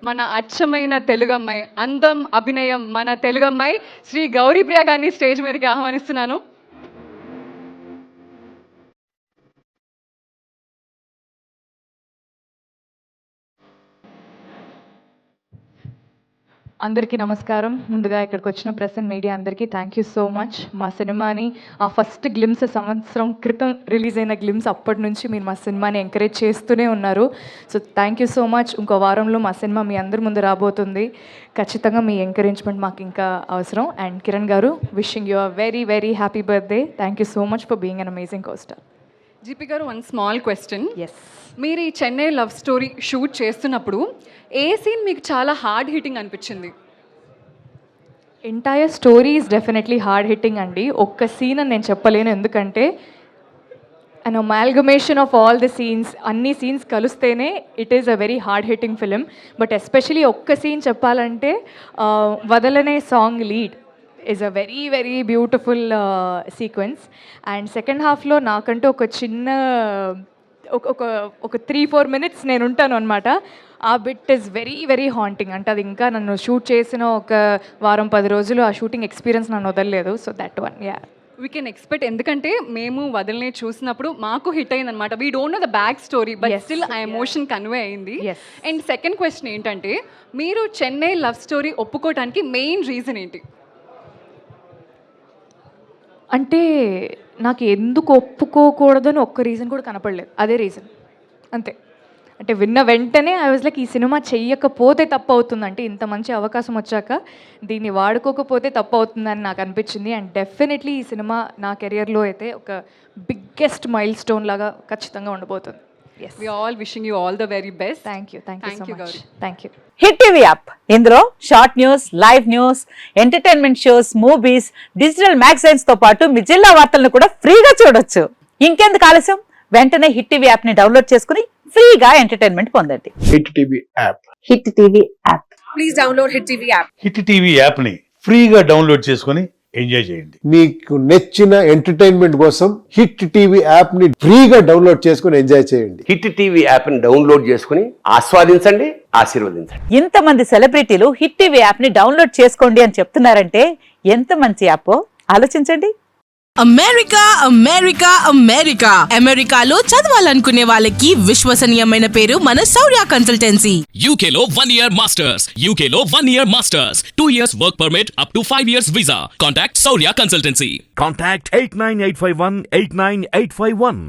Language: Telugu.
మన అచ్చమైన తెలుగమ్మాయి, అందం, అభినయం మన తెలుగమ్మాయి శ్రీ గౌరీప్రియ గారిని స్టేజ్ మీదకి ఆహ్వానిస్తున్నాను. అందరికీ నమస్కారం. ముందుగా ఇక్కడికి వచ్చిన ప్రెస్ అండ్ మీడియా అందరికీ థ్యాంక్ యూ సో మచ్. మా సినిమాని ఆ ఫస్ట్ గ్లిమ్స్ సంవత్సరం క్రితం రిలీజ్ అయిన గ్లిమ్స్ అప్పటి నుంచి మీరు మా సినిమాని ఎంకరేజ్ చేస్తూనే ఉన్నారు. So thank you so much. ఇంకో వారంలో మా సినిమా మీ అందరి ముందు రాబోతుంది. ఖచ్చితంగా మీ ఎంకరేజ్మెంట్ మాకు ఇంకా అవసరం. అండ్ కిరణ్ గారు, wishing you a very very happy birthday. Thank you so much for being an amazing co-star. GP గారు, వన్ స్మాల్ క్వశ్చన్. ఎస్, మీరు ఈ చెన్నై లవ్ స్టోరీ షూట్ చేస్తున్నప్పుడు ఏ సీన్ మీకు చాలా హార్డ్ హిట్టింగ్ అనిపించింది? Entire story is definitely hard hitting అండి. ఒక్క సీన్ అని నేను చెప్పలేను, ఎందుకంటే an amalgamation of all the scenes, అన్ని సీన్స్ కలిస్తేనే it is a very hard hitting film. But especially ఒక్క సీన్ చెప్పాలంటే వదలనే song lead is a very very beautiful sequence. And second హాఫ్లో నాకంటూ ఒక చిన్న ఒక 3-4 minutes నేను ఉంటాను అనమాట. ఆ bit is very very haunting. అంటే అది ఇంకా నన్ను షూట్ చేసిన ఒక వారం 10 రోజులు ఆ షూటింగ్ ఎక్స్పీరియన్స్ నన్ను వదలలేదు. So that one, ya, we can expect. ఎందుకంటే మేము వదలనే చూసినప్పుడు మాకు హిట్ అయింది అనమాట. We don't know the back story, but still ఆ ఎమోషన్ కన్వే అయింది. అండ్ సెకండ్ క్వశ్చన్ ఏంటంటే, మీరు చెన్నై లవ్ స్టోరీ ఒప్పుకోవడానికి మెయిన్ రీజన్ ఏంటి? అంటే నాకు ఎందుకు ఒప్పుకోకూడదని ఒక్క రీజన్ కూడా కనపడలేదు. అదే రీజన్, అంతే. అంటే విన్న వెంటనే ఐ వాజ్ లైక్, ఈ సినిమా చెయ్యకపోతే తప్పు అవుతుంది. అంటే ఇంత మంచి అవకాశం వచ్చాక దీన్ని వాడుకోకపోతే తప్పు అవుతుందని నాకు అనిపించింది. అండ్ డెఫినెట్లీ ఈ సినిమా నా కెరియర్లో అయితే ఒక బిగ్గెస్ట్ మైల్ స్టోన్ లాగా ఖచ్చితంగా ఉండబోతుంది. We all wishing you all the very best. Thank you so much. Thank you. Hit TV app, ఇందులో short news, live news, entertainment shows, movies, digital magazines తో పాటు మీ జిల్లా వార్తలను కూడా ఫ్రీగా చూడొచ్చు. ఇంకెందుకు ఆలస్యం, వెంటనే హిట్ టీవీ యాప్ ని డౌన్లోడ్ చేసుకుని ఫ్రీగా ఎంటర్టైన్మెంట్ పొందండి. Hit TV app. Hit TV app. Please download hit TV app. Hit TV app ని ఫ్రీగా డౌన్లోడ్ చేసుకుని ఎంజాయ్ చేయండి. మీకు నచ్చిన ఎంటర్టైన్మెంట్ కోసం హిట్ టీవీ యాప్ ని ఫ్రీగా డౌన్లోడ్ చేసుకుని ఎంజాయ్ చేయండి. హిట్ టీవీ యాప్ ని డౌన్లోడ్ చేసుకుని ఆస్వాదించండి, ఆశీర్వదించండి. ఇంతమంది సెలబ్రిటీలు హిట్ టీవీ యాప్ ని డౌన్లోడ్ చేసుకోండి అని చెప్తున్నారంటే ఎంత మంచి యాప్ ఆలోచించండి. అమెరికా అమెరికా అమెరికా అమెరికాలో చదవాలనుకునే వాళ్ళకి విశ్వసనీయమైన పేరు మన శౌర్య కన్సల్టెన్సీ. UK లో 1 year masters, UK లో 1 year masters, 2 years work permit up to 5 years visa. Contact Saurya Consultancy. Contact 89851 89851.